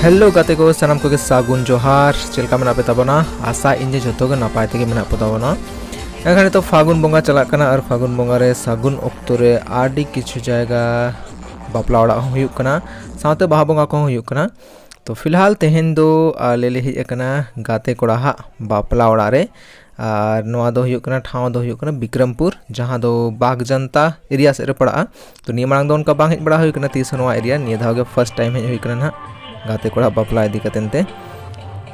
Hello गाते को सानाम को सागुन जोहार चलका मेना पे ताबोना आशा इन जो नपाय तेगे मेना पे ताबोना एखाने तो फागुन बोंगा चलाक कना और फागुन बोंगा रे सागुन ऑक्तो रे आडी किछु जायगा बापला ओड़ा हुयुक कना साथे बाहा बोंगा को हुयुक कना। तो फिलहाल तेहेन दो लेले हिज कना गाते कोड़ा हा बापला ओड़ा रे और नोआ दो हुयुक कना ठाव दो हुयुक कना विक्रमपुर जहां दो बाग जनता एरिया से रे पड़ा। तो निया मांग दो उनका बांग हेज बड़ा हुयुक कना तीस नोआ एरिया निया धाव गे फर्स्ट टाइम हेज हुयुक कना ना गाते कोड़ा बापला इदी कतेनते।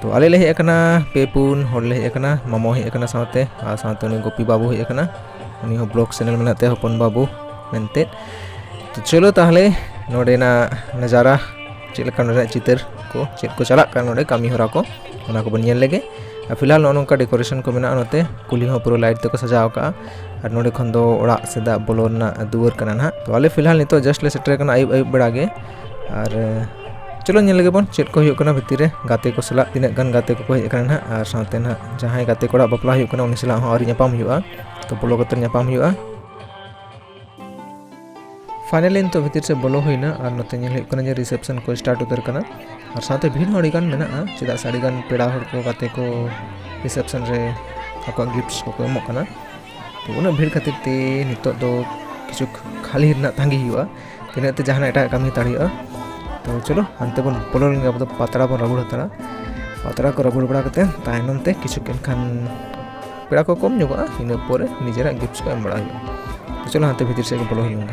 तो आले ले हेज कना पेपुन होड़ ले हेज कना मामो हेज कना साथे आ साथे उनी गोपी बाबू हेज कना उनी हो ब्लॉग चैनल मेनाते हपन बाबू मेनते। तो चलो ताहले नोडेना नजारा चेलका नोडे चितर को चेक को चला का नोडे कामी होरा को ओना को बन नेल लेगे। फिलहाल नोनका डेकोरेशन को मेना नोते कुली हो पूरा लाइट तक सजाव का और नोडे खन दो ओड़ा सेदा बोलोना दुवर कना ना। तो आले फिलहाल नितो जस्ट ले सेटर कना आयुब आयुब बेड़ा गे और चलो नेल लगे बन चेक को हुयुक कना भितर रे गाते को सला तिना गन गाते को हेज कना ना और साथे ना जहां गाते कोड़ा बापला हुयुक कना उनी सला हो आरी न्यापाम हुयुआ। तो बोलो कतर न्यापाम हुयुआ फाइनली तो भितर से बोलो हुईना और नोते नेल हुयुक कना जे रिसेप्शन को स्टार्ट उतर कना और साथे भीड़ हड़ी गान मेना चेदा साड़ी गान पेड़ा हड़ को गाते को रिसेप्शन रे आको गिफ्ट्स को एमो कना। तो उना भीड़ खातिर ते नितो दो किछु खाली ना तांगी हुआ तिना ते जहां एटा कामी ताड़िया। तो चलो अंते बन बोलो अब पातड़ा बन रबुड़ हतरा पातड़ा को रबुड़ बड़ा कते तायनम ते किछु केनखान पेड़ा को कम जोगा इन पोरे निजेरा गिफ्ट्स को एम बड़ा हुआ। तो चलो अंते भीतर से बोलो हुआ।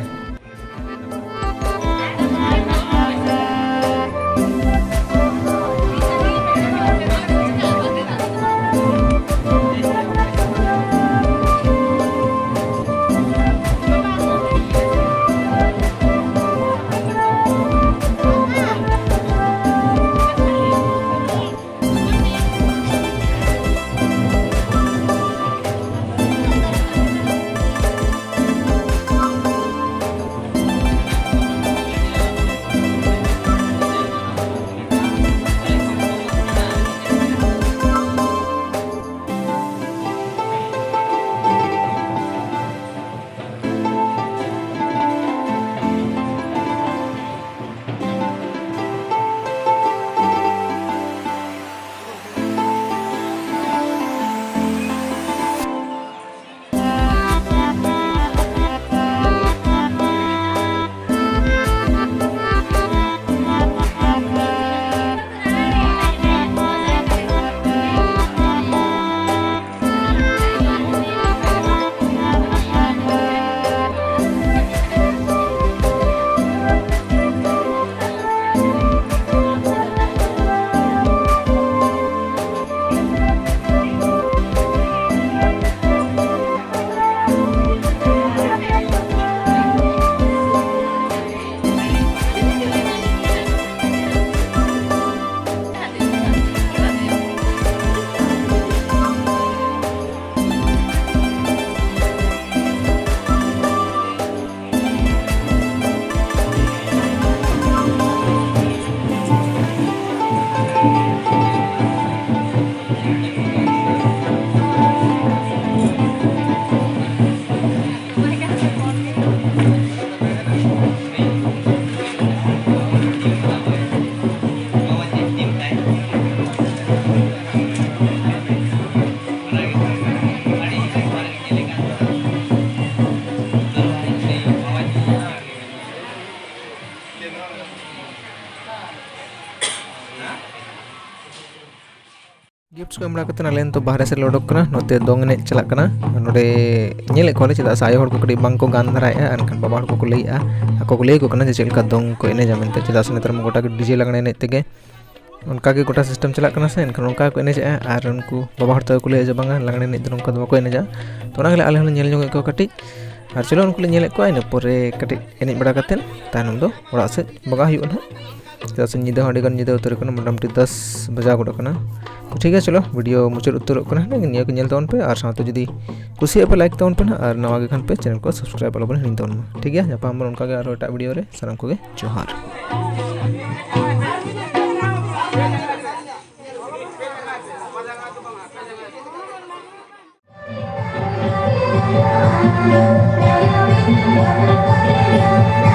गिफ्ट्स को एमड़ा कते नालेन तो बाहर से लोडक कना नोते दोंग ने चला कना नोडे नेले कोले चेदा साय हड़ को कडी बांग को गान धराया अनखान बाबा हड़ को लैया आको को लैय को कना जे चेलका दोंग को एने जामेंते चेदा से नेतर गोटा के डीजे लगने ने तेगे उनका के गोटा सिस्टम चला कना से अनखान उनका को एने जा और उनको बाबा हड़ तो को लैय जे बांगा लगने ने दो उनका दो को एने जा। तो ना आले हन नेल जोंगे को कटी और चलो उनको नेले को इन पोरे कटी एने बड़ा कतेन तानम दो ओड़ा से बगा हुई ना चेदा से निदा हड़ी गान निदा उतर कना मोटामुटी 10 बजा गोटा कना। तो ठीक है चलो वीडियो मुचाद उत्तर निया को नेल पे और साथ जुदी कुछ पे लाइक तवन पे ना और नवा खान पे चैनल को सब्सक्राइब अलग हिड़ी तवन ठीक है जापाम उनका और एटा वीडियो रे साराम को जोहार। Thank you.